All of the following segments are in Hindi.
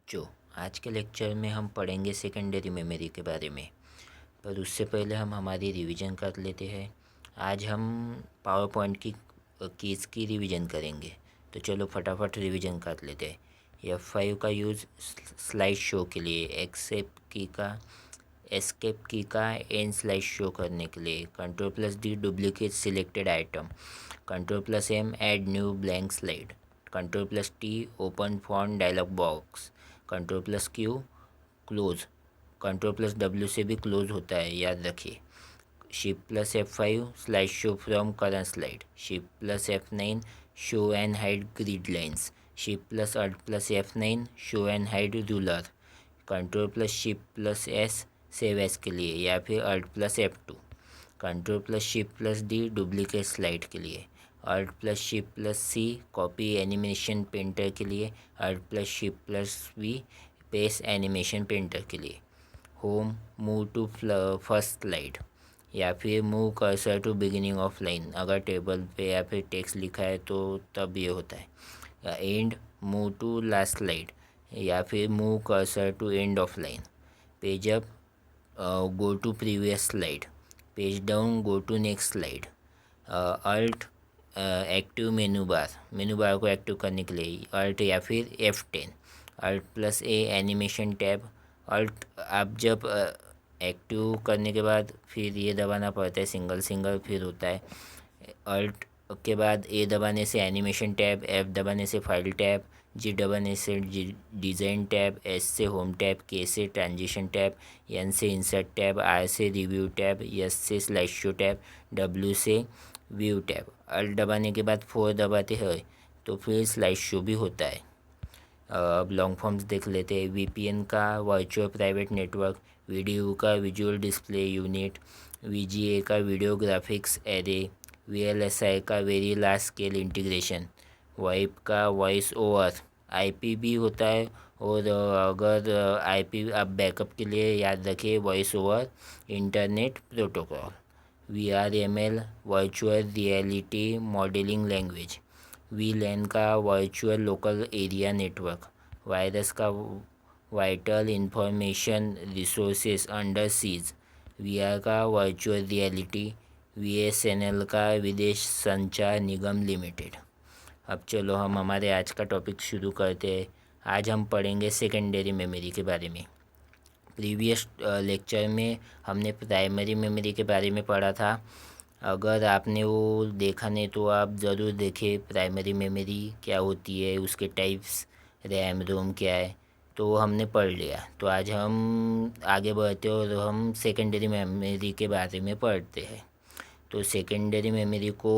बच्चों, आज के लेक्चर में हम पढ़ेंगे सेकेंडरी मेमोरी के बारे में। पर उससे पहले हम हमारी रिवीजन कर लेते हैं। आज हम पावर पॉइंट की कीज़ की रिवीजन करेंगे। तो चलो फटाफट रिवीजन कर लेते हैं। F5 का यूज़ स्लाइड शो के लिए, एस्केप की का एंड स्लाइड शो करने के लिए, Ctrl+D duplicate selected item, Ctrl+M add new blank slide, Ctrl+T open font dialog box, Ctrl+Q close, Ctrl+W से भी क्लोज होता है, याद रखिए। Shift+F5 slide show from current slide, Shift+F9 show and hide grid lines, Shift+Alt+F9 show and hide ruler, Ctrl+Shift+S save as के लिए, या फिर Alt+F2, Ctrl+Shift+D डुप्लीकेट स्लाइड के लिए, Alt+Shift+C कॉपी एनिमेशन पेंटर के लिए, Alt+Shift+V पेस्ट एनिमेशन पेंटर के लिए, home move to first slide, या फिर move cursor to beginning of line. अगर टेबल पे या फिर टेक्स्ट लिखा है तो तब ये होता है। End move to last slide, या फिर move cursor to end of line. Page up go to previous slide, page down go to next slide. Alt active menu bar को एक्टिव करने के लिए अल्ट या फिर F10। Alt+A animation tab. Alt आप जब एक्टिव करने के बाद फिर ये दबाना पड़ता है, सिंगल फिर होता है। अल्ट के बाद A दबाने से एनिमेशन टैब, F दबाने से फाइल टैब, G दबाने से डिज़ाइन टैब, S से होम टैब, K से ट्रांजिशन टैब, N से इंसर्ट टैब, R से रिव्यू टैब, S से स्लाइड शो टैब, W से व्यू टैब। अल्ट दबाने के बाद 4 दबाते हैं तो फिर स्लाइड शो भी होता है। अब लॉन्ग फॉर्म्स देख लेते हैं। VPN का वर्चुअल प्राइवेट नेटवर्क, VDU का विजुअल डिस्प्ले यूनिट, VGA का वीडियो ग्राफिक्स एरे, VLSI का very large scale integration, wipe का वॉइस ओवर, IP भी होता है। और अगर IP आप बैकअप के लिए याद रखिए voice over internet protocol. VRML virtual reality modelling language, VLAN का virtual local area network, virus का vital information resources under seize, VR का वर्चुअल रियलिटी, VSNL का विदेश संचार निगम लिमिटेड। अब चलो हम हमारे आज का टॉपिक शुरू करते हैं। आज हम पढ़ेंगे सेकेंडरी मेमोरी के बारे में। प्रीवियस लेक्चर में हमने प्राइमरी मेमोरी के बारे में पढ़ा था। अगर आपने वो देखा नहीं तो आप ज़रूर देखें प्राइमरी मेमोरी क्या होती है, उसके टाइप्स, रैम रोम क्या है, तो हमने पढ़ लिया। तो आज हम आगे बढ़ते हैं और हम सेकेंडरी मेमोरी के बारे में पढ़ते हैं। तो सेकेंडरी मेमोरी को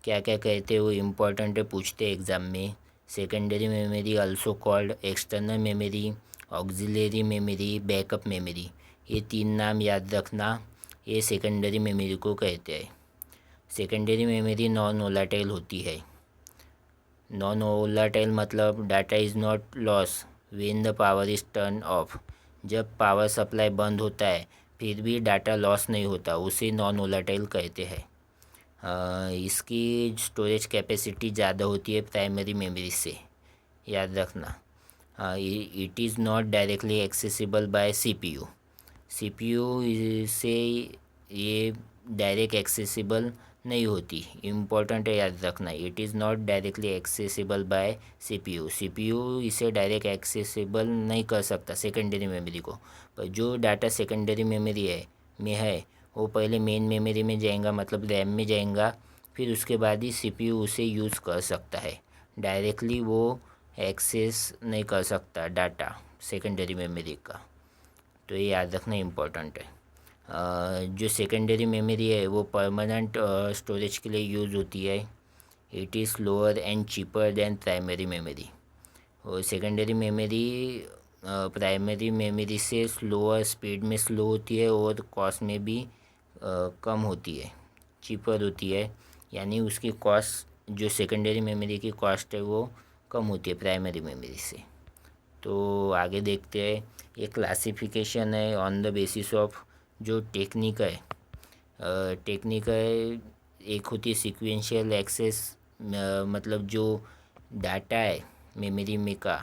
क्या क्या कहते हैं वो इम्पोर्टेंट है, पूछते हैं एग्ज़ाम में। Secondary memory also called external memory, auxiliary memory, backup memory, ये 3 नाम याद रखना। ये सेकेंडरी मेमोरी को कहते हैं। सेकेंडरी मेमोरी नॉन वोलेटाइल होती है। नॉन वोलेटाइल मतलब data is not loss when the power is turn off. जब पावर सप्लाई बंद होता है फिर भी डाटा लॉस नहीं होता, उसे नॉन वोलेटाइल कहते हैं। इसकी स्टोरेज कैपेसिटी ज़्यादा होती है प्राइमरी मेमोरी से, याद रखना। It is not directly accessible bye CPU। से ये डायरेक्ट एक्सेसिबल नहीं होती, इम्पोर्टेंट है याद रखना। It is not directly accessible bye CPU इसे डायरेक्ट एक्सेसिबल नहीं कर सकता सेकेंडरी मेमोरी को। पर जो डाटा सेकेंडरी मेमोरी है वो पहले मेन मेमोरी में जाएगा, मतलब रैम में जाएगा, फिर उसके बाद ही CPU उसे यूज़ कर सकता है। डायरेक्टली वो एक्सेस नहीं कर सकता डाटा सेकेंडरी मेमोरी का, तो ये याद रखना इम्पोर्टेंट है। जो सेकेंडरी मेमोरी है वो परमानेंट स्टोरेज के लिए यूज़ होती है। It is slower and cheaper than primary memory. और सेकेंडरी मेमोरी प्राइमरी मेमोरी से स्लोअर, स्पीड में स्लो होती है और कॉस्ट में भी कम होती है, चीपर होती है। यानी उसकी कॉस्ट, जो सेकेंडरी मेमोरी की कॉस्ट है वो कम होती है प्राइमरी मेमोरी से। तो आगे देखते हैं। ये क्लासिफिकेशन है ऑन द बेसिस ऑफ जो टेक्निक है। एक होती है सीक्वेंशियल एक्सेस, मतलब जो डाटा है मेमोरी में का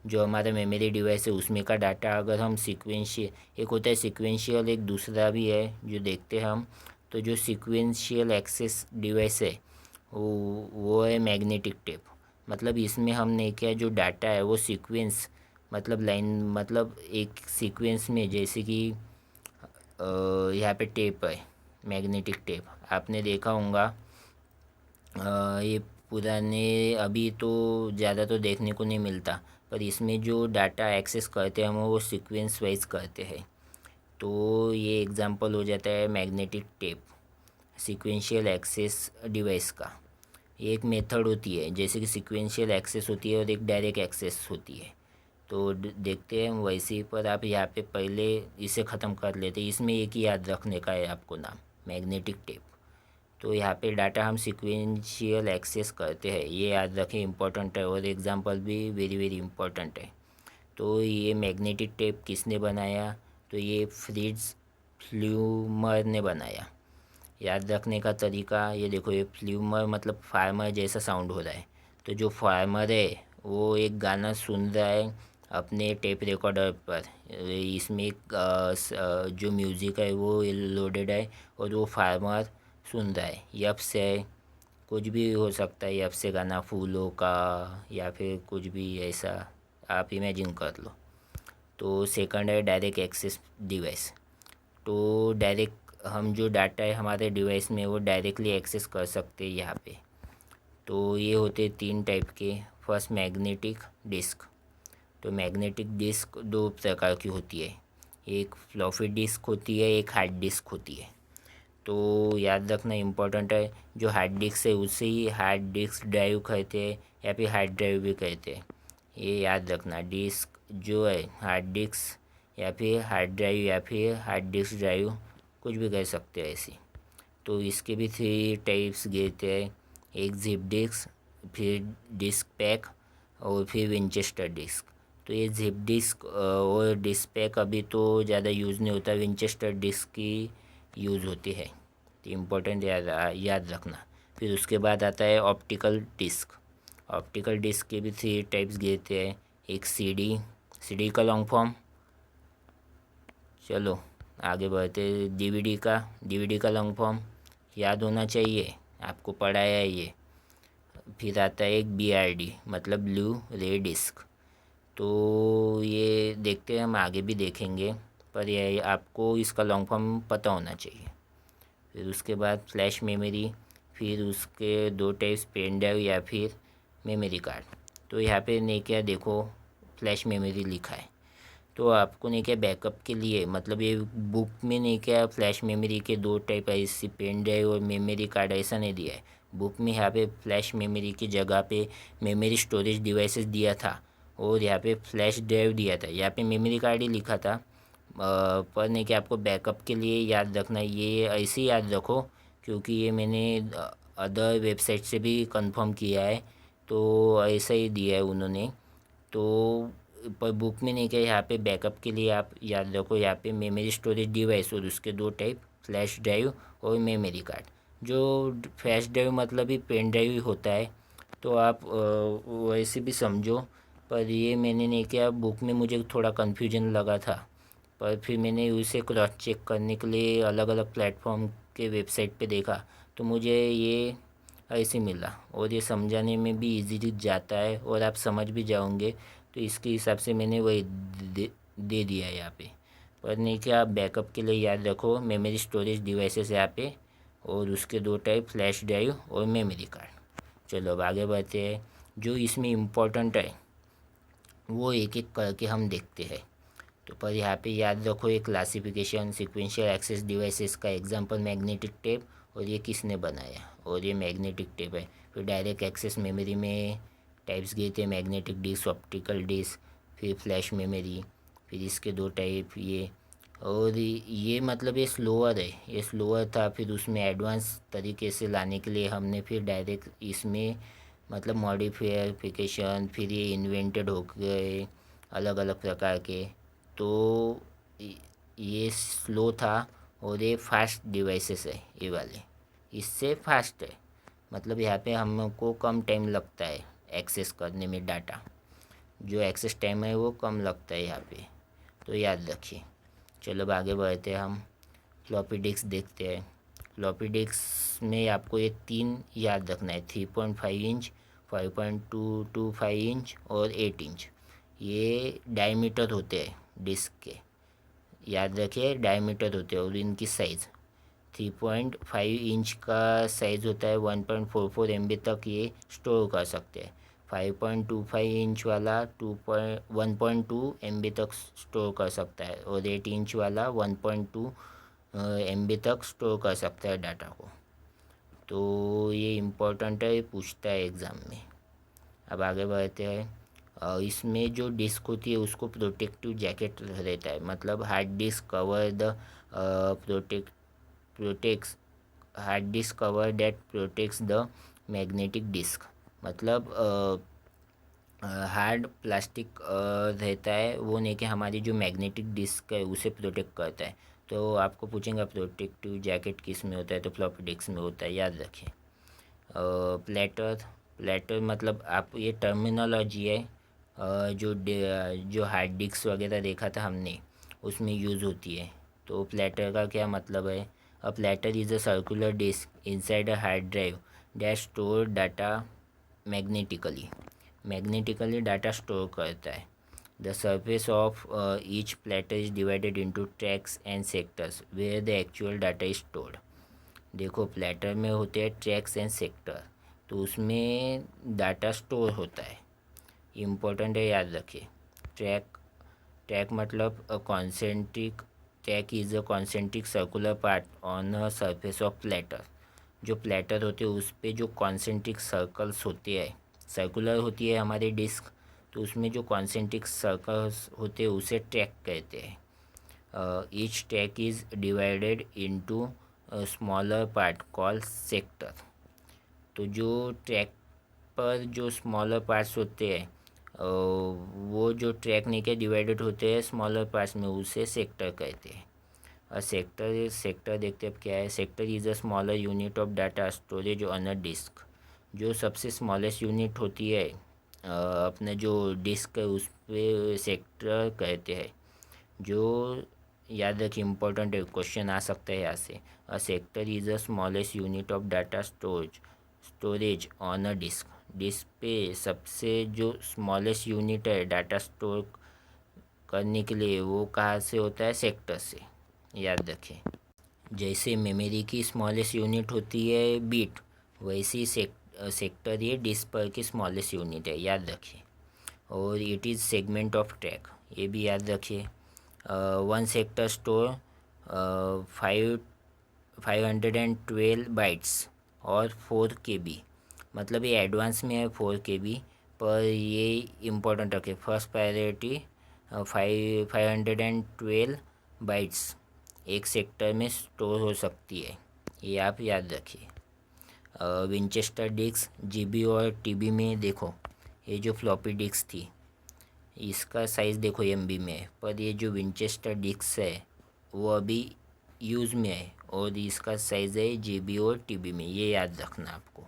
जो हमारा मेमोरी डिवाइस है उसमें का डाटा अगर हम सीक्वेंशियल, एक होता है सीक्वेंशियल, एक दूसरा भी है जो देखते हैं हम। तो जो सीक्वेंशियल एक्सेस डिवाइस है वो है मैग्नेटिक टेप। मतलब इसमें हमने क्या, जो डाटा है वो सीक्वेंस, मतलब लाइन, मतलब एक सीक्वेंस में, जैसे कि यहाँ पे टेप है, मैग्नेटिक टेप आपने देखा होगा। ये पुराने, अभी तो ज़्यादा तो देखने को नहीं मिलता, पर इसमें जो डाटा एक्सेस करते हैं हम वो सीक्वेंस वाइज करते हैं। तो ये एग्जांपल हो जाता है magnetic tape sequential access device का। ये एक मेथड होती है, जैसे कि सीक्वेंशियल एक्सेस होती है और एक डायरेक्ट एक्सेस होती है। तो देखते हैं हम वैसे ही, पर आप यहाँ पे पहले इसे ख़त्म कर लेते हैं। इसमें एक ही याद रखने का है आपको नाम, मैग्नेटिक टेप। तो यहाँ पे डाटा हम सीक्वेंशियल एक्सेस करते हैं, ये याद रखें, इम्पोर्टेंट है, और एग्जांपल भी वेरी वेरी इम्पोर्टेंट है। तो ये मैग्नेटिक टेप किसने बनाया? तो ये फ्रिट्ज फ्ल्यूमर ने बनाया। याद रखने का तरीका ये देखो, ये फ्ल्यूमर मतलब फार्मर जैसा साउंड हो रहा है। तो जो फार्मर है वो एक गाना सुन रहा है अपने टेप रिकॉर्डर पर। इसमें एक जो म्यूज़िक है वो लोडेड है, और वो फार्मर सुन रहा है। यप्स है, कुछ भी हो सकता है, यप से गाना, फूलों का, या फिर कुछ भी ऐसा आप इमेजिन कर लो। तो सेकंड है डायरेक्ट एक्सेस डिवाइस। तो डायरेक्ट हम जो डाटा है हमारे डिवाइस में वो डायरेक्टली एक्सेस कर सकते हैं यहाँ पे। तो ये होते 3 टाइप के। First magnetic disk. तो मैग्नेटिक डिस्क 2 प्रकार की होती है, एक फ्लॉपी डिस्क होती है, एक हार्ड डिस्क होती है। तो याद रखना इम्पोर्टेंट है, जो हार्ड डिस्क है उसे ही हार्ड डिस्क ड्राइव कहते हैं, या फिर हार्ड ड्राइव भी कहते हैं। ये याद रखना, डिस्क जो है हार्ड डिस्क या फिर हार्ड ड्राइव या फिर हार्ड डिस्क ड्राइव, कुछ भी कह सकते हैं ऐसी। तो इसके भी 3 टाइप्स गिरते हैं, एक जिप डिस्क, फिर डिस्क पैक, और फिर विंचेस्टर डिस्क। तो ये जिप डिस्क और डिस्क पैक अभी तो ज़्यादा यूज़ नहीं होता, विंचेस्टर डिस्क की यूज़ होती है। तो इम्पोर्टेंट याद रखना। फिर उसके बाद आता है ऑप्टिकल डिस्क। ऑप्टिकल डिस्क के भी 3 टाइप्स गिरते हैं, एक सीडी, सीडी का लॉन्ग फॉर्म, चलो आगे बढ़ते, डीवीडी का लॉन्ग फॉर्म याद होना चाहिए, आपको पढ़ाया है ये। फिर आता है एक बीआरडी, मतलब ब्लू रे डिस्क। तो ये देखते हैं, हम आगे भी देखेंगे, पर ये आपको इसका लॉन्ग फॉर्म पता होना चाहिए। फिर उसके बाद फ्लैश मेमोरी, फिर उसके 2 टाइप्स, पेन ड्राइव या फिर मेमोरी कार्ड। तो यहाँ पे नहीं क्या देखो, फ्लैश मेमोरी लिखा है। तो आपको नहीं क्या बैकअप के लिए, मतलब ये बुक में नहीं क्या फ्लैश मेमोरी के 2 टाइप ऐसी, पेन ड्राइव और मेमोरी कार्ड ऐसा नहीं दिया है बुक में। यहाँ पे फ्लैश मेमोरी की जगह पे मेमोरी स्टोरेज डिवाइसेस दिया था, और यहाँ पे फ्लैश ड्राइव दिया था, यहाँ पे मेमोरी कार्ड ही लिखा था। पर नहीं कि आपको बैकअप के लिए याद रखना, ये ऐसे ही याद रखो, क्योंकि ये मैंने अदर वेबसाइट से भी कंफर्म किया है, तो ऐसा ही दिया है उन्होंने। तो पर बुक में नहीं क्या, यहाँ पे बैकअप के लिए आप याद रखो, यहाँ पे मेमोरी स्टोरेज डिवाइस और उसके 2 टाइप, फ्लैश ड्राइव और मेमोरी कार्ड। जो फ्लैश ड्राइव मतलब ही पेन ड्राइव ही होता है, तो आप वैसे भी समझो। पर ये मैंने नहीं किया, बुक में मुझे थोड़ा कन्फ्यूजन लगा था, पर फिर मैंने उसे क्रॉस चेक करने के लिए अलग अलग प्लेटफॉर्म के वेबसाइट पे देखा, तो मुझे ये ऐसे मिला, और ये समझाने में भी इजीली जाता है और आप समझ भी जाओगे। तो इसके हिसाब से मैंने वही दे दिया है यहाँ पे। पर नहीं कि आप बैकअप के लिए याद रखो मेमोरी स्टोरेज डिवाइसेस यहाँ पे, और उसके 2 टाइप, फ्लैश ड्राइव और मेमोरी कार्ड। चलो अब आगे बढ़ते हैं, जो इसमें इम्पोर्टेंट है वो एक एक करके हम देखते हैं। तो पर यहाँ पे याद रखो, एक क्लासिफिकेशन सीक्वेंशियल एक्सेस डिवाइसेस का एग्जांपल मैग्नेटिक टेप, और ये किसने बनाया, और ये मैग्नेटिक टेप है। फिर डायरेक्ट एक्सेस मेमोरी में टाइप्स गए थे, मैग्नेटिक डिस्क, ऑप्टिकल डिस्क, फिर फ्लैश मेमोरी, फिर इसके 2 टाइप ये। और ये मतलब ये स्लोअर है, ये स्लोअर था, फिर उसमें एडवांस तरीके से लाने के लिए हमने फिर डायरेक्ट इसमें मतलब मॉडिफिकेशन, फिर ये इन्वेंटेड हो गए अलग अलग प्रकार के। तो ये स्लो था, और ये फास्ट डिवाइसेस है ये वाले, इससे फास्ट है, मतलब यहाँ पे हमको कम टाइम लगता है एक्सेस करने में डाटा। जो एक्सेस टाइम है वो कम लगता है यहाँ पे, तो याद रखिए। चलो अब आगे बढ़ते हैं, हम फ्लॉपी डिस्क देखते हैं। फ्लॉपी डिस्क में आपको ये 3 याद रखना है, 3.5 इंच, 5.225 इंच और 8 इंच। ये डायमीटर होते हैं डिस्क के, याद रखिए डायमीटर होते हैं। और इनकी साइज़ 3.5 इंच का साइज़ होता है, 1.44 MB तक ये स्टोर कर सकते हैं। 5.25 इंच वाला 1.2 MB तक स्टोर कर सकता है, और 8 इंच वाला 1.2 MB तक स्टोर कर सकता है डाटा को। तो ये इम्पोर्टेंट है, ये पूछता है एग्ज़ाम में। अब आगे बढ़ते हैं। इसमें जो डिस्क होती है उसको प्रोटेक्टिव जैकेट रहता है, मतलब hard disk cover the protects hard disk cover that protects the magnetic disk. मतलब हार्ड प्लास्टिक रहता है, वो नहीं कि हमारी जो मैग्नेटिक डिस्क है उसे प्रोटेक्ट करता है। तो आपको पूछेंगे प्रोटेक्टिव जैकेट किस में होता है, तो फ्लॉपी डिस्क में होता है, याद रखिए। प्लेटर प्लेटर मतलब आप ये टर्मिनोलॉजी है, जो हार्ड डिस्क वगैरह देखा था हमने उसमें यूज़ होती है। तो प्लेटर का क्या मतलब है? A platter is a circular disk inside a hard drive that store data magnetically data store करता है। The surface of each platter is divided into tracks and sectors where the actual data is stored. देखो प्लेटर में होते हैं ट्रैक्स एंड सेक्टर, तो उसमें डाटा स्टोर होता है, इम्पोर्टेंट है, याद रखिए। ट्रैक ट्रैक मतलब concentric track is a concentric circular part on a surface of platter. जो प्लेटर होते हैं उस पे जो कॉन्सेंट्रिक सर्कल्स होते हैं, सर्कुलर होती है हमारी डिस्क, तो उसमें जो कॉन्सेंट्रिक सर्कल्स होते हैं उसे ट्रैक कहते हैं। Each track is divided into smaller part called sector. तो जो ट्रैक पर जो स्मॉलर पार्ट्स होते हैं, वो जो ट्रैक नहीं के डिवाइडेड होते हैं स्मॉलर पार्ट्स में, उसे सेक्टर कहते हैं। सेक्टर देखते हैं अब क्या है। Sector is a smaller unit of data storage on a disk. जो सबसे स्मॉलेस्ट यूनिट होती है अपने जो डिस्क है उस पर सेक्टर कहते हैं। जो याद रखिए, इम्पोर्टेंट है, क्वेश्चन आ सकता है यहाँ से। A sector is a smallest unit of data storage on a disk. Disk पे सबसे जो स्मॉलेस्ट यूनिट है डाटा स्टोर करने के लिए, वो कहाँ से होता है? सेक्टर से, याद रखें। जैसे मेमोरी की स्मॉलेस्ट यूनिट होती है बिट, वैसी सेक्टर ये डिस्क पर की स्मॉलेस्ट यूनिट है, याद रखिए। और it is segment of track, ये भी याद रखिए। 1 सेक्टर स्टोर 512 बाइट्स और 4 KB। मतलब ये एडवांस में है 4 KB, पर ये इम्पोर्टेंट रखे, फर्स्ट प्रायोरिटी 512 बाइट्स एक सेक्टर में स्टोर हो सकती है, ये आप याद रखिए। विंचेस्टर डिस्क GB और TB में देखो, ये जो फ्लॉपी डिस्क थी इसका साइज़ देखो MB में है, पर ये जो विंचेस्टर डिस्क है वो अभी यूज़ में है, और इसका साइज़ है GB और TB में, ये याद रखना आपको।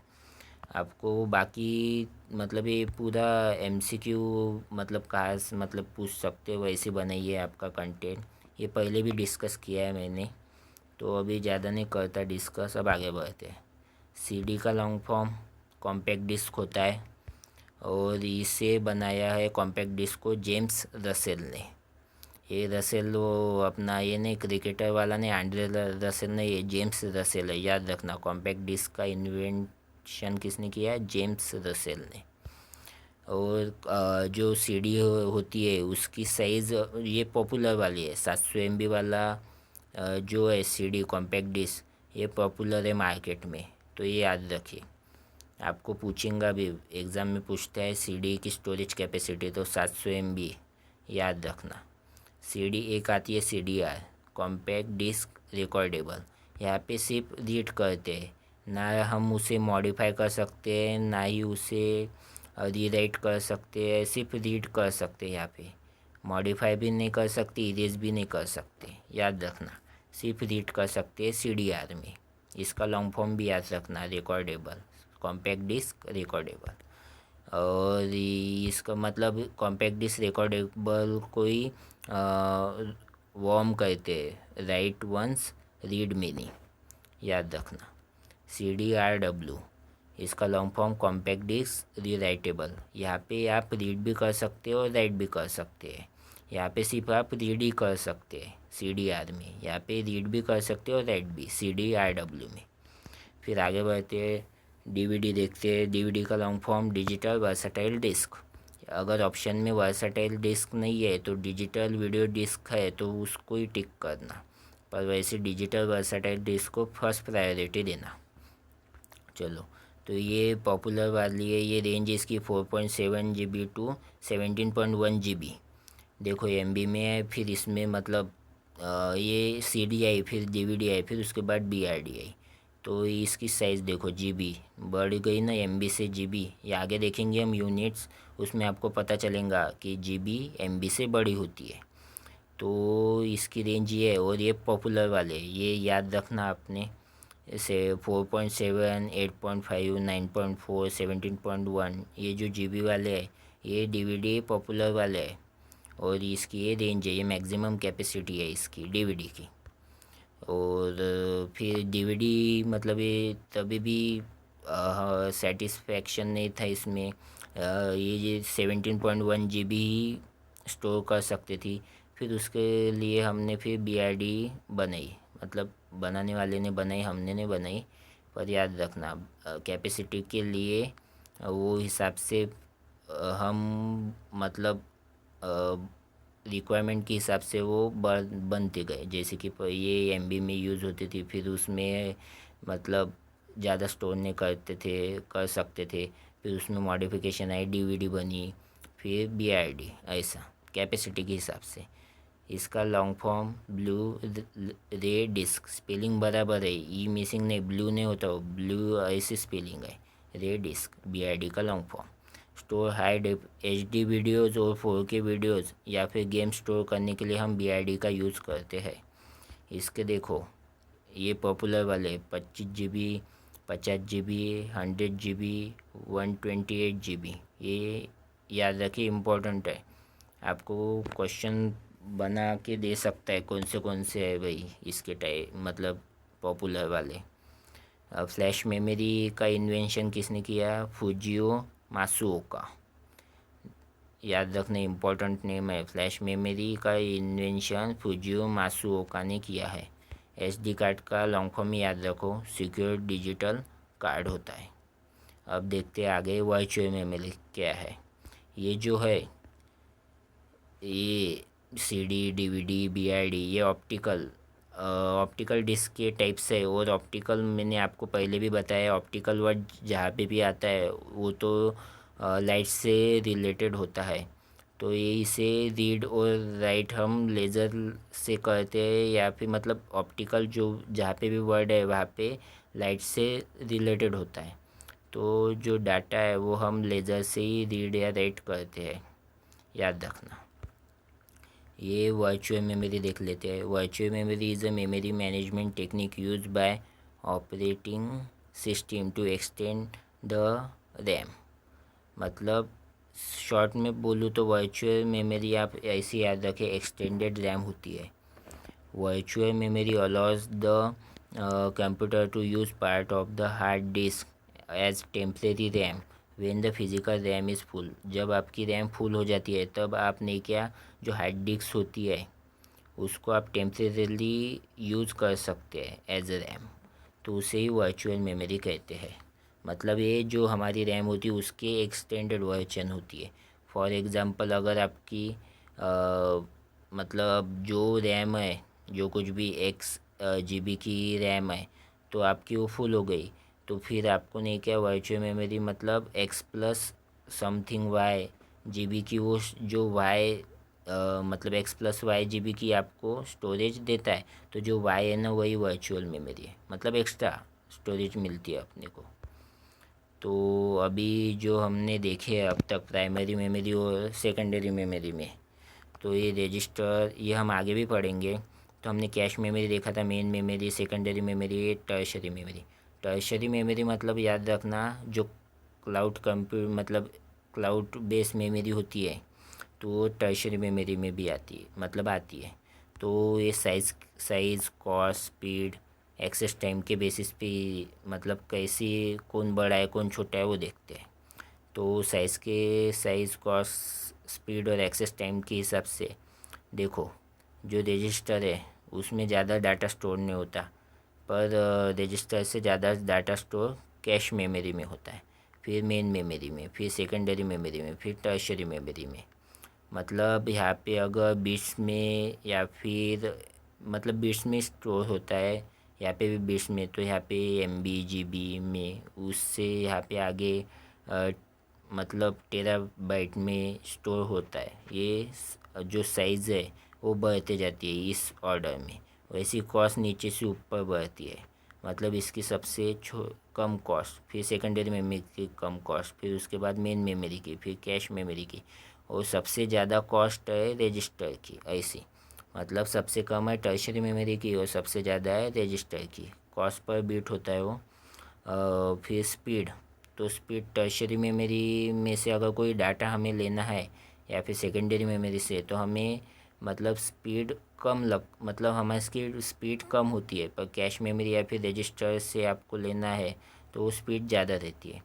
बाकी मतलब ये पूरा MCQ मतलब कहाँ से मतलब पूछ सकते हो, वैसे बनाइए आपका कंटेंट। ये पहले भी डिस्कस किया है मैंने, तो अभी ज़्यादा नहीं करता डिस्कस। अब आगे बढ़ते हैं। CD का लॉन्ग फॉर्म कॉम्पैक्ट डिस्क होता है, और इसे बनाया है कॉम्पैक्ट डिस्क को जेम्स रसेल ने। ये रसेल वो अपना ये नहीं क्रिकेटर वाला नहीं, आंड्रे रसेल ने, ये जेम्स रसेल है, याद रखना। कॉम्पैक्ट डिस्क का इन्वेंशन किसने किया है? जेम्स रसेल ने। और जो CD होती है उसकी साइज़ ये पॉपुलर वाली है, 700 MB वाला जो है CD कॉम्पैक्ट डिस्क, ये पॉपुलर है मार्केट में, तो ये याद रखिए। आपको पूछेंगा भी, एग्ज़ाम में पूछता है CD की स्टोरेज कैपेसिटी, तो 700 MB याद रखना। CD एक आती है CDR, कॉम्पैक्ट डिस्क रिकॉर्डेबल। यहाँ पे सिर्फ रीड करते हैं, ना हम उसे मॉडिफाई कर सकते हैं, ना ही उसे रीराइट कर सकते हैं, सिर्फ रीड कर सकते हैं। यहाँ पे मॉडिफाई भी नहीं कर सकते, इरेज भी नहीं कर सकते, याद रखना। सिर्फ रीड कर सकते हैं CDR में। इसका लॉन्ग फॉर्म भी याद रखना, रिकॉर्डेबल, कॉम्पैक्ट डिस्क रिकॉर्डेबल। और इसका मतलब कॉम्पैक्ट डिस्क रिकॉर्डेबल कोई वार्म करते हैं, राइट वंस रीड मेनी, याद रखना। CDRW इसका long form compact disc rewritable. यहाँ पे आप रीड भी कर सकते हो और राइट भी कर सकते हैं। यहाँ पे सिर्फ आप रीड ही कर सकते हैं CDR में, यहाँ पे रीड भी कर सकते हो और राइट भी CDRW में। फिर आगे बढ़ते हैं, DVD देखते हैं। DVD का long form digital versatile disc. अगर ऑप्शन में वर्सटाइल डिस्क नहीं है तो डिजिटल वीडियो डिस्क है तो उसको ही टिक करना, पर वैसे डिजिटल वर्सटाइल डिस्क को फर्स्ट प्रायोरिटी देना। चलो, तो ये पॉपुलर वाली है। ये रेंज इसकी 4.7 GB टू 17.1 GB देखो MB में है। फिर इसमें मतलब ये CD आई, फिर DVD आई, फिर उसके बाद BRD आई। तो इसकी साइज़ देखो GB बढ़ गई ना, MB से GB। ये आगे देखेंगे हम यूनिट्स, उसमें आपको पता चलेगा कि GB MB से बड़ी होती है। तो इसकी रेंज ये है। और ये पॉपुलर वाले ये याद रखना आपने, जैसे 4.7, 8.5, 9.4, 17.1, ये जो GB वाले हैं ये DVD पॉपुलर वाले हैं। और इसकी ये रेंज है, ये मैक्सिमम कैपेसिटी है इसकी DVD की। और फिर DVD मतलब ये तभी भी सेटिस्फेक्शन नहीं था इसमें। ये 17.1 GB ही स्टोर कर सकती थी। फिर उसके लिए हमने फिर BRD बनाई, मतलब बनाने वाले ने बनाई, हमने नहीं बनाई। पर याद रखना कैपेसिटी के लिए वो हिसाब से हम मतलब रिक्वायरमेंट के हिसाब से वो बनते गए। जैसे कि ये MB में यूज़ होती थी, फिर उसमें मतलब ज़्यादा स्टोर नहीं करते थे, कर सकते थे। फिर उसमें मॉडिफिकेशन आई, DVD बनी, फिर BRD, ऐसा कैपेसिटी के हिसाब से। इसका लॉन्ग फॉर्म ब्लू रे डिस्क, स्पेलिंग बराबर है, ई मिसिंग नहीं, ब्लू नहीं होता, ब्लू ऐसी स्पेलिंग है। रे डिस्क BRD का long form. Store high HD videos और 4K वीडियोज़ या फिर गेम स्टोर करने के लिए हम BRD का यूज़ करते हैं। इसके देखो ये पॉपुलर वाले 25 GB, 50 GB, 100 GB, 128 GB, ये याद रखिए, इम्पोर्टेंट है। आपको क्वेश्चन बना के दे सकता है कौन से है भाई इसके टाइप, मतलब पॉपुलर वाले। फ्लैश मेमोरी का इन्वेंशन किसने किया? फुजियो मासुओका, याद रखने, इम्पोर्टेंट नेम है। फ्लैश मेमोरी का इन्वेंशन फुजियो मासुओका ने किया है। SD कार्ड का लॉन्ग फॉर्म याद रखो, सिक्योर डिजिटल कार्ड होता है। अब देखते हैं आगे वर्चुअल मेमोरी क्या है। ये जो है ये CD, DVD, BRD ये ऑप्टिकल डिस्क के टाइप से है। और ऑप्टिकल मैंने आपको पहले भी बताया, ऑप्टिकल वर्ड जहाँ पे भी आता है वो तो लाइट से रिलेटेड होता है। तो ये इसे रीड और राइट हम लेज़र से करते हैं, या फिर मतलब ऑप्टिकल जो जहाँ पे भी वर्ड है वहाँ पे लाइट से रिलेटेड होता है। तो जो डाटा है वो हम लेज़र से ही रीड या राइट करते हैं, याद रखना। ये वर्चुअल मेमोरी देख लेते हैं। Virtual memory is a memory management technique use by operating system to extend the RAM. मतलब शॉर्ट में बोलूँ तो वर्चुअल मेमोरी आप ऐसे याद रखें, एक्सटेंडेड रैम होती है। Virtual memory allows the computer to use part of the hard disk as temporary RAM when the physical RAM is full. जब आपकी रैम फुल हो जाती है तब आपने क्या, जो हार्ड डिस्क होती है उसको आप टेम्परेरीली यूज़ कर सकते हैं एज अ रैम, तो उसे ही वर्चुअल मेमोरी कहते हैं। मतलब ये जो हमारी रैम होती है उसके एक्सटेंडेड वर्जन होती है। फॉर एग्ज़ाम्पल अगर आपकी मतलब जो रैम है, जो कुछ भी X GB की रैम है, तो आपकी वो फुल हो गई, तो फिर आपको नहीं क्या, वर्चुअल मेमोरी मतलब X plus something Y GB की वो जो Y मतलब X प्लस Y GB की आपको स्टोरेज देता है। तो जो Y है ना वही वर्चुअल मेमोरी है, मतलब एक्स्ट्रा स्टोरेज मिलती है अपने को। तो अभी जो हमने देखे अब तक प्राइमरी मेमोरी और सेकेंडरी मेमोरी में, तो ये रजिस्टर ये हम आगे भी पढ़ेंगे। तो हमने कैश मेमोरी देखा था, main memory, secondary memory, tertiary memory. Tertiary memory मतलब याद रखना जो क्लाउड कंप्यूट मतलब क्लाउड बेस मेमोरी होती है तो वो टर्शरी मेमोरी में भी आती है, मतलब आती है। तो ये size cost speed access time के बेसिस पे मतलब कैसी कौन बड़ा है कौन छोटा है वो देखते हैं। तो साइज़ कॉस्ट स्पीड और एक्सेस टाइम के हिसाब से देखो, जो रजिस्टर है उसमें ज़्यादा डाटा स्टोर नहीं होता, पर रजिस्टर से ज़्यादा डाटा स्टोर कैश मेमोरी में होता है, फिर मेन मेमोरी में, फिर सेकेंडरी मेमोरी में, फिर टर्शरी मेमोरी में। मतलब यहाँ पे अगर बिट्स में या फिर मतलब बिट्स में स्टोर होता है, यहाँ पे भी बिट्स में, तो यहाँ पे MB GB में, उससे यहाँ पे आगे मतलब टेराबाइट में स्टोर होता है। ये जो साइज़ है वो बढ़ते जाती है इस ऑर्डर में, वैसी कॉस्ट नीचे से ऊपर बढ़ती है। मतलब इसकी सबसे कम कॉस्ट, फिर सेकेंडरी मेमोरी की कम कॉस्ट, फिर उसके बाद मेन मेमोरी की, फिर कैश मेमोरी की, और सबसे ज़्यादा कॉस्ट है रजिस्टर की। ऐसी मतलब सबसे कम है टर्शरी मेमोरी की और सबसे ज़्यादा है रजिस्टर की। कॉस्ट पर बीट होता है वो। फिर स्पीड, तो स्पीड टर्शरी मेमोरी में से अगर कोई डाटा हमें लेना है या फिर सेकेंडरी मेमोरी से, तो हमें मतलब स्पीड कम मतलब हमारी स्पीड कम होती है, पर कैश मेमोरी या फिर रजिस्टर से आपको लेना है तो वो स्पीड ज़्यादा रहती है।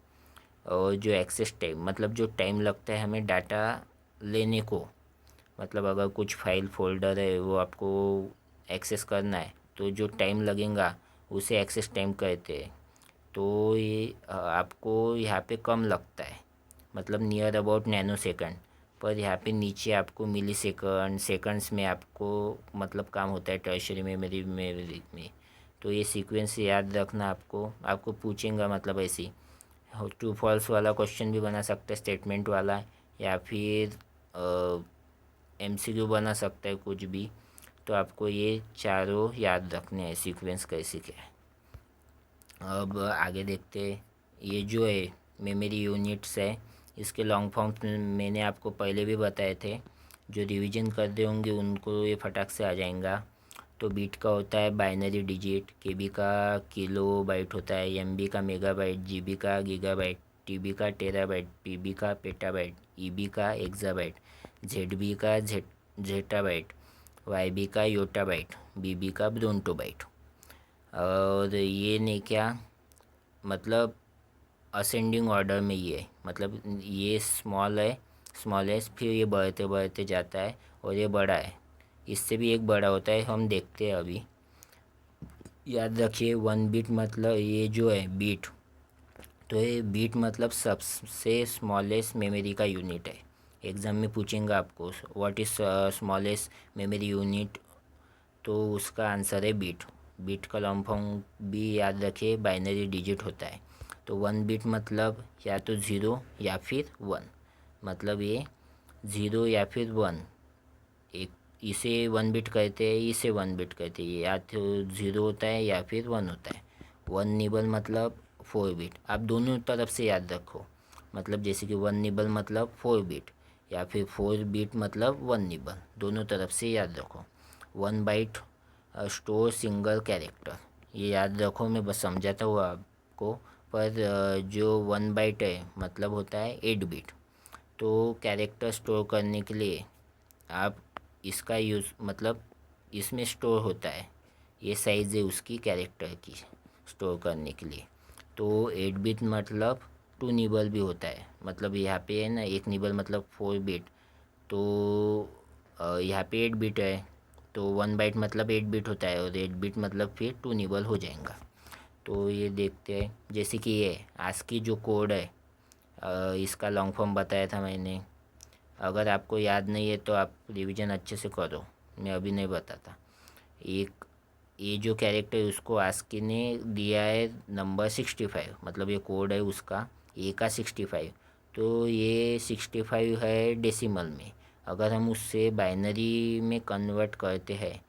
और जो एक्सेस टाइम, मतलब जो टाइम लगता है हमें डाटा लेने को, मतलब अगर कुछ फाइल फोल्डर है वो आपको एक्सेस करना है तो जो टाइम लगेगा उसे एक्सेस टाइम कहते हैं। तो ये आपको यहाँ पे कम लगता है, मतलब नियर अबाउट नैनो सेकंड, पर यहाँ पे नीचे आपको मिली सेकंड्स में आपको मतलब काम होता है टर्शरी मेमोरी में। तो ये सीक्वेंस याद रखना आपको पूछेंगे, मतलब ऐसी ट्रू फॉल्स वाला क्वेश्चन भी बना सकते हैं, स्टेटमेंट वाला, या फिर MCQ बना सकता है, कुछ भी। तो आपको ये चारों याद रखने हैं, सीक्वेंस कैसे क्या है। अब आगे देखते हैं। ये जो है मेमोरी यूनिट्स है, इसके लॉन्ग फॉर्म्स मैंने आपको पहले भी बताए थे, जो रिवीजन कर रहे होंगे उनको ये फटाक से आ जाएगा। तो बीट का होता है बाइनरी डिजिट, KB का किलो बाइट होता है, MB का मेगाबाइट, GB का गीगाबाइट, TB का टेराबाइट, PB का पेटाबाइट, EB का एक्साबाइट, ZB का जेटाबाइट, YB का योटाबाइट, BB का ब्रोंटोबाइट। और ये नहीं क्या, मतलब असेंडिंग ऑर्डर में ये, मतलब ये स्मॉल है, फिर ये बढ़ते बढ़ते जाता है और ये बड़ा है, इससे भी एक बड़ा होता है, हम देखते हैं अभी। याद रखिए 1 बिट मतलब ये जो है बीट, तो ये बीट मतलब सबसे स्मॉलेस्ट मेमोरी का यूनिट है। एग्ज़ाम में पूछेंगे आपको what is smallest memory unit, तो उसका आंसर है बीट। बीट का लॉन्ग फॉर्म भी याद रखिए बाइनरी डिजिट होता है। तो 1 बिट मतलब या तो 0 या फिर 1, मतलब ये 0 या फिर 1, एक इसे 1 बिट कहते हैं, इसे 1 बिट कहते हैं। या तो 0 होता है या फिर 1 होता है। 1 निबल मतलब 4 बिट, आप दोनों तरफ से याद रखो। मतलब जैसे कि 1 निबल मतलब 4 बिट, या फिर 4 बिट मतलब 1 निबल, दोनों तरफ से याद रखो। 1 बाइट स्टोर सिंगल कैरेक्टर, ये याद रखो, मैं बस समझाता हूँ आपको। पर जो 1 बाइट है मतलब होता है 8 बिट। तो कैरेक्टर स्टोर करने के लिए आप इसका यूज़, मतलब इसमें स्टोर होता है, ये साइज़ है उसकी कैरेक्टर की स्टोर करने के लिए। तो 8 बिट मतलब 2 निबल भी होता है, मतलब यहाँ पे है ना, 1 निबल मतलब 4 बिट, तो यहाँ पे 8 बिट है, तो 1 बाइट मतलब 8 बिट होता है, और 8 बिट मतलब फिर 2 निबल हो जाएगा। तो ये देखते हैं, जैसे कि ये ASCII जो कोड है, इसका लॉन्ग फॉर्म बताया था मैंने। अगर आपको याद नहीं है तो आप रिवीजन अच्छे से करो, मैं अभी नहीं बताता। एक ये जो कैरेक्टर है उसको ASCII ने दिया है नंबर 65, मतलब ये कोड है उसका ए का 65। तो ये 65 है डेसिमल में, अगर हम उससे बाइनरी में कन्वर्ट करते हैं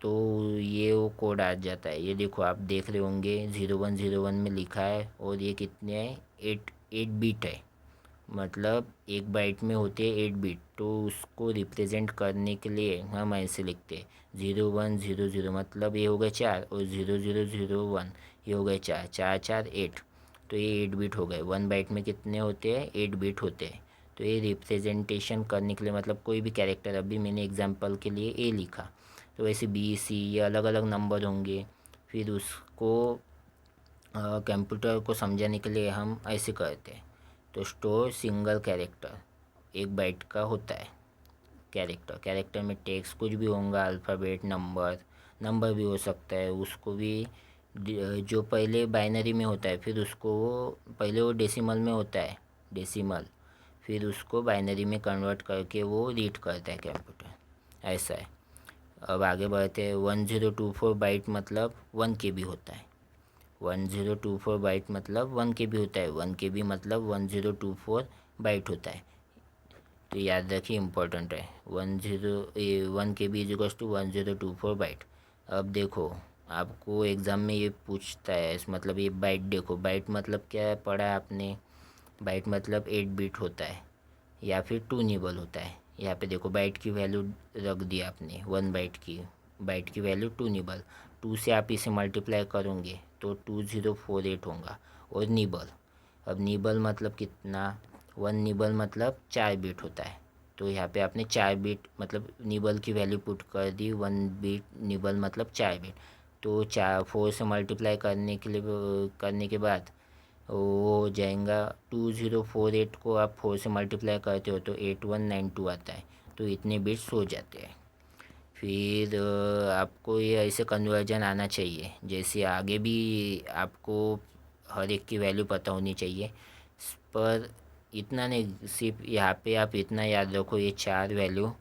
तो ये वो कोड आ जाता है। ये देखो, आप देख रहे होंगे 0101 में लिखा है, और ये कितने हैं, 8 बिट है, मतलब एक बाइट में होते हैं 8 बिट। तो उसको रिप्रेजेंट करने के लिए हम ऐसे लिखते हैं 0100, मतलब ये हो गए 4, और 0001 ये हो गए 4, 4 4 8। तो ये 8 बिट हो गए। 1 बाइट में कितने होते हैं? 8 बिट होते हैं। तो ये रिप्रेजेंटेशन करने के लिए मतलब कोई भी कैरेक्टर, अभी मैंने एग्जांपल के लिए ए लिखा, तो वैसे बी सी ये अलग अलग नंबर होंगे। फिर उसको कंप्यूटर को समझाने के लिए हम ऐसे करते हैं। तो स्टोर सिंगल कैरेक्टर, 1 बाइट का होता है कैरेक्टर में टेक्स्ट कुछ भी होगा, अल्फ़ाबेट, नंबर भी हो सकता है। उसको भी जो पहले बाइनरी में होता है, फिर उसको पहले वो डेसिमल में होता है, डेसिमल, फिर उसको बाइनरी में कन्वर्ट करके वो रीड करता है कंप्यूटर, ऐसा है। अब आगे बढ़ते हैं। 1024 बाइट मतलब 1 KB होता है। 1024 बाइट मतलब 1 KB होता है। 1 KB मतलब 1024 बाइट होता है। तो याद रखिए, इम्पोर्टेंट है। 1 KB is equals to 1024 byte. अब देखो, आपको एग्ज़ाम में ये पूछता है, मतलब ये बाइट देखो, बाइट मतलब क्या पढ़ा है आपने? बाइट मतलब 8 बिट होता है या फिर 2 निबल होता है। यहाँ पे देखो बाइट की वैल्यू रख दी आपने, 1 बाइट की वैल्यू 2 निबल। 2 से आप इसे मल्टीप्लाई करोगे तो 2048 होगा। और निबल, अब निबल मतलब कितना? 1 निबल मतलब 4 बिट होता है। तो यहाँ पे आपने 4 बिट मतलब निबल की वैल्यू पुट कर दी। 1 बिट निबल मतलब 4 बिट। तो 4 से मल्टीप्लाई करने के बाद वो हो जाएगा 2048 को आप 4 से मल्टीप्लाई करते हो तो 8192 आता है। तो इतने बिट्स हो जाते हैं। फिर आपको ये ऐसे कन्वर्जन आना चाहिए, जैसे आगे भी आपको हर एक की वैल्यू पता होनी चाहिए। पर इतना नहीं, सिर्फ यहाँ पे आप इतना याद रखो, ये 4 वैल्यू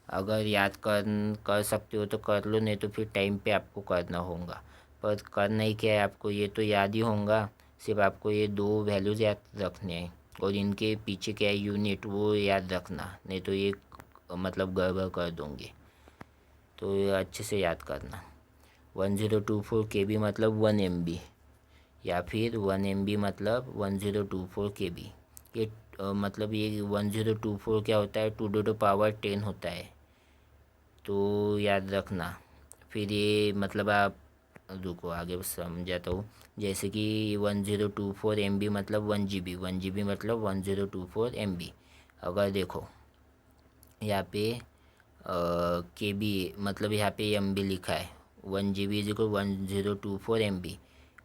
अगर याद कर सकते हो तो कर लो, नहीं तो फिर टाइम पे आपको करना होगा। पर करना ही क्या है आपको, ये तो याद ही होगा। सिर्फ आपको ये 2 वैल्यूज़ याद रखने हैं और इनके पीछे क्या है यूनिट, वो याद रखना, नहीं तो ये मतलब गड़बड़ कर दूँगी। तो ये अच्छे से याद करना। 1024 KB मतलब 1 MB, या फिर 1 MB मतलब 1024 KB। ये मतलब ये 1024 क्या होता है? 2 to the power 10 होता है, तो याद रखना। फिर ये मतलब आप, रुको आगे समझाता हूँ। जैसे कि 1024 MB मतलब 1 GB, 1 GB मतलब 1024 MB। अगर देखो यहाँ पे KB मतलब यहाँ पे MB लिखा है, 1 GB is equal 1024 MB।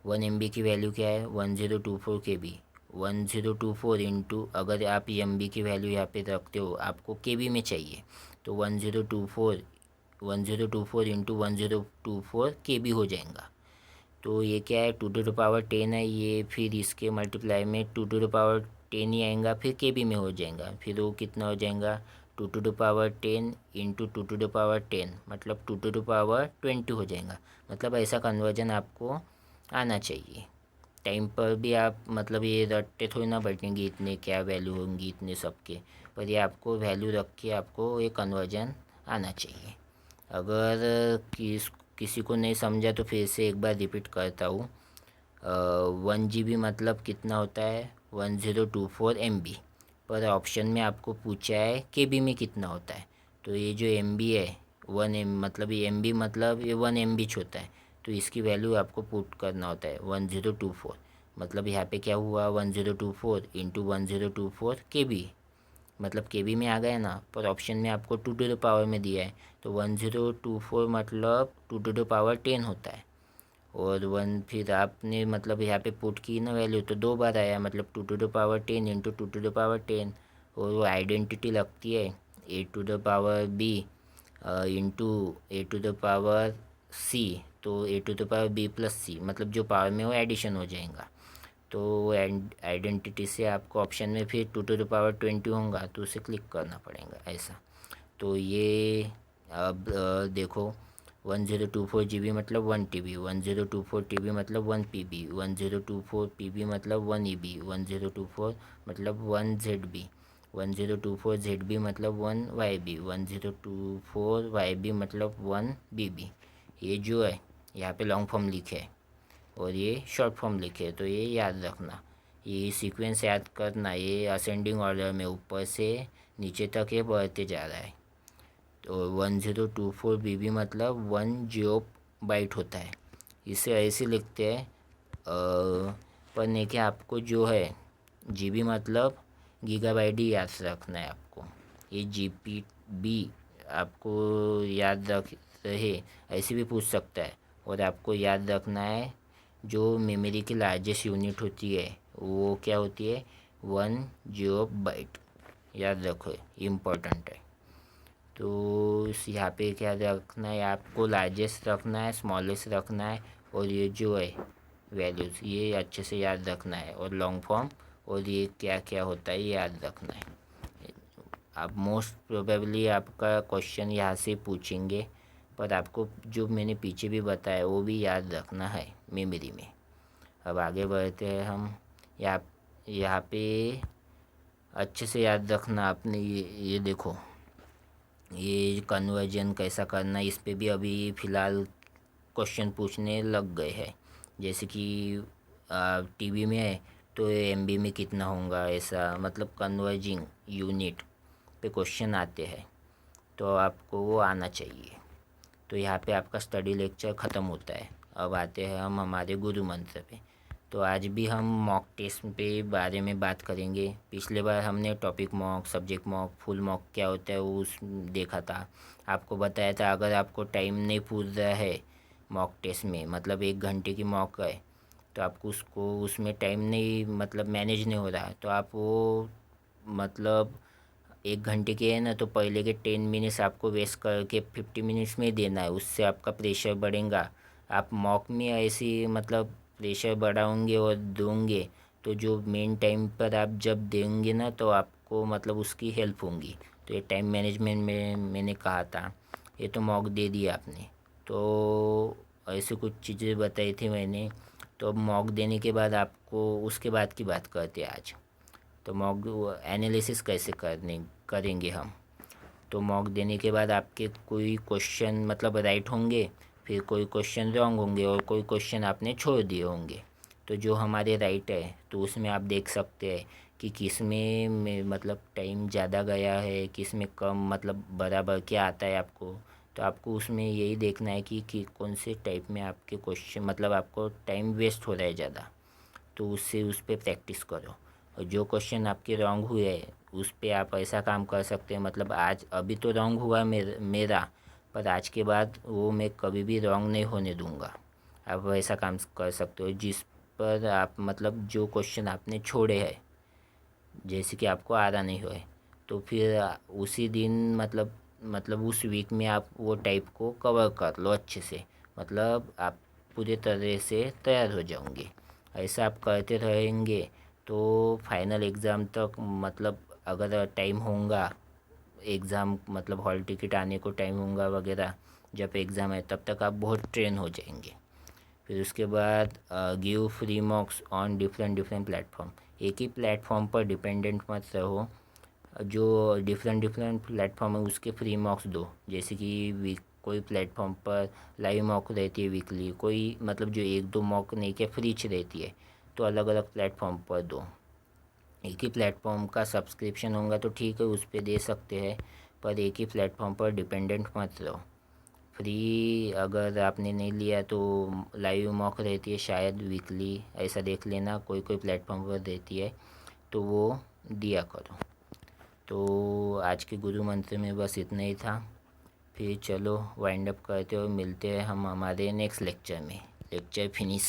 1 MB की वैल्यू क्या है? 1024 KB। 1024 इंटू, अगर आप MB की वैल्यू यहाँ पे रखते हो, आपको KB में चाहिए, तो 1024 इंटू 1024 KB हो जाएगा। तो ये क्या है? 2 to the power 10 है ये, फिर इसके मल्टीप्लाई में 2 to the power 10 ही आएगा, फिर KB में हो जाएगा। फिर वो कितना हो जाएगा? 2 to the power 10 into 2 to the power 10 मतलब 2 to the power 20 हो जाएगा। मतलब ऐसा कन्वर्जन आपको आना चाहिए। टाइम पर भी आप मतलब ये रटते थोड़ी ना बैठेंगे इतने क्या वैल्यू होंगी इतने सबके, पर ये आपको वैल्यू रख के आपको ये कन्वर्जन आना चाहिए। अगर किसी को नहीं समझा तो फिर से एक बार रिपीट करता हूँ। 1 GB मतलब कितना होता है? 1024 MB। पर ऑप्शन में आपको पूछा है KB में कितना होता है। तो ये जो MB है, 1 M मतलब ये MB मतलब ये 1 MB होता है। तो इसकी वैल्यू आपको पुट करना होता है 1024। मतलब यहाँ पे क्या हुआ? 1024 इंटू 1024 KB, मतलब KB में आ गया ना। पर ऑप्शन में आपको 2 to the power में दिया है, तो 1024 मतलब 2 to the power 10 होता है। और 1 फिर आपने मतलब यहाँ पे पुट की ना वैल्यू, तो 2 बार आया, मतलब 2 to the power 10 into 2 to the power 10। और वो आइडेंटिटी लगती है A to the power B into A to the power C, तो A to the power B+C मतलब जो पावर में वो एडिशन हो जाएगा। तो आइडेंटिटी से आपको ऑप्शन में फिर 2 to the power 20 होगा, तो उसे क्लिक करना पड़ेगा ऐसा। तो ये अब देखो 1024 GB मतलब 1 TB, 1024 TB मतलब 1 PB, 1024 PB मतलब 1 EB, 1024 मतलब 1 ZB, 1024 ZB मतलब 1 YB, 1024 YB मतलब 1 BB। ये जो है यहाँ पे लॉन्ग फॉर्म लिखे है और ये शॉर्ट फॉर्म लिखे, तो ये याद रखना। ये सीक्वेंस याद करना, ये असेंडिंग ऑर्डर में ऊपर से नीचे तक ये बढ़ते जा रहा है। तो 1024 BB मतलब 1 GOP बाइट होता है। इसे ऐसे लिखते हैं, पर नहीं कि आपको जो है GB मतलब गीगाबाइट ही याद रखना है आपको। ये GBP आपको याद रहे ऐसे भी पूछ सकता है। और आपको याद रखना है जो मेमोरी की लार्जेस्ट यूनिट होती है वो क्या होती है, 1 GB। याद रखो, इम्पोर्टेंट है। तो इस यहाँ पे क्या रखना है आपको, लार्जेस्ट रखना है, स्मॉलेस्ट रखना है, और ये जो है वैल्यूज़ ये अच्छे से याद रखना है, और लॉन्ग फॉर्म और ये क्या क्या होता है ये याद रखना है। आप मोस्ट प्रोबेबली आपका क्वेश्चन यहाँ से पूछेंगे, पर आपको जो मैंने पीछे भी बताया वो भी याद रखना है मेमोरी में। अब आगे बढ़ते हैं हम। यहाँ पे अच्छे से याद रखना आपने, ये देखो, ये कन्वर्जन कैसा करना, इस पे भी अभी फ़िलहाल क्वेश्चन पूछने लग गए हैं। जैसे कि टीवी में है तो MB में कितना होगा, ऐसा मतलब कन्वर्जिंग यूनिट पे क्वेश्चन आते हैं, तो आपको वो आना चाहिए। तो यहाँ पे आपका स्टडी लेक्चर ख़त्म होता है। अब आते हैं हम हमारे गुरु मंत्र पे। तो आज भी हम मॉक टेस्ट पे बारे में बात करेंगे। पिछले बार हमने topic mock, subject mock, full mock क्या होता है वो देखा था। आपको बताया था अगर आपको टाइम नहीं पूछ रहा है मॉक टेस्ट में, मतलब 1 घंटे की मॉक है, तो आपको उसको उसमें टाइम नहीं मतलब मैनेज नहीं हो रहा है, तो आप वो मतलब 1 घंटे के है ना, तो पहले के 10 मिनट्स आपको वेस्ट करके 50 मिनट्स में ही देना है। उससे आपका प्रेशर बढ़ेगा। आप मॉक में ऐसी मतलब प्रेशर बढ़ाओगे और दोगे तो जो मेन टाइम पर आप जब देंगे ना तो आपको मतलब उसकी हेल्प होगी। तो ये टाइम मैनेजमेंट में मैंने कहा था, ये तो मॉक दे दिया आपने। तो ऐसे कुछ चीज़ें बताई थी मैंने। तो अब मॉक देने के बाद आपको उसके बाद की बात करते हैं आज। तो मॉक एनालिसिस कैसे करेंगे हम। तो मॉक देने के बाद आपके कोई क्वेश्चन मतलब राइट होंगे, फिर कोई क्वेश्चन रॉन्ग होंगे, और कोई क्वेश्चन आपने छोड़ दिए होंगे। तो जो हमारे राइट है तो उसमें आप देख सकते हैं कि किस में मतलब टाइम ज़्यादा गया है, किस में कम, मतलब बराबर क्या आता है आपको। तो आपको उसमें यही देखना है कि कौन से टाइप में आपके क्वेश्चन मतलब आपको टाइम वेस्ट हो रहा है ज़्यादा, तो उससे उस पर प्रैक्टिस करो। और जो क्वेश्चन आपके रॉन्ग हुए उस पर आप ऐसा काम कर सकते हैं, मतलब आज अभी तो रॉन्ग हुआ मेरा, पर आज के बाद वो मैं कभी भी रॉन्ग नहीं होने दूंगा। आप वैसा काम कर सकते हो जिस पर आप मतलब जो क्वेश्चन आपने छोड़े हैं, जैसे कि आपको आ रहा नहीं है, तो फिर उसी दिन मतलब उस वीक में आप वो टाइप को कवर कर लो अच्छे से, मतलब आप पूरे तरह से तैयार हो जाओगे। ऐसा आप करते रहेंगे तो फाइनल एग्ज़ाम तक मतलब अगर टाइम होगा, एग्ज़ाम मतलब हॉल टिकट आने को टाइम होगा वगैरह, जब एग्ज़ाम है तब तक आप बहुत ट्रेन हो जाएंगे। फिर उसके बाद give free मॉक्स on different different platform. एक ही प्लेटफॉर्म पर डिपेंडेंट मत रहो, जो डिफरेंट डिफरेंट प्लेटफॉर्म है उसके फ्री मॉक्स दो। जैसे कि वीक कोई प्लेटफॉर्म पर लाइव मॉक रहती है वीकली, कोई मतलब जो 1-2 मॉक नहीं के फ्री रहती है, तो अलग अलग प्लेटफॉर्म पर दो। एक ही प्लेटफॉर्म का सब्सक्रिप्शन होगा तो ठीक है उस पर दे सकते हैं, पर एक ही प्लेटफॉर्म पर डिपेंडेंट मत रहो। फ्री अगर आपने नहीं लिया तो लाइव मॉक रहती है शायद वीकली, ऐसा देख लेना, कोई कोई प्लेटफॉर्म पर रहती है, तो वो दिया करो। तो आज के गुरु मंत्र में बस इतना ही था। फिर चलो वाइंड अप करते हो, मिलते हैं हम हमारे नेक्स्ट लेक्चर में। Lecture finish.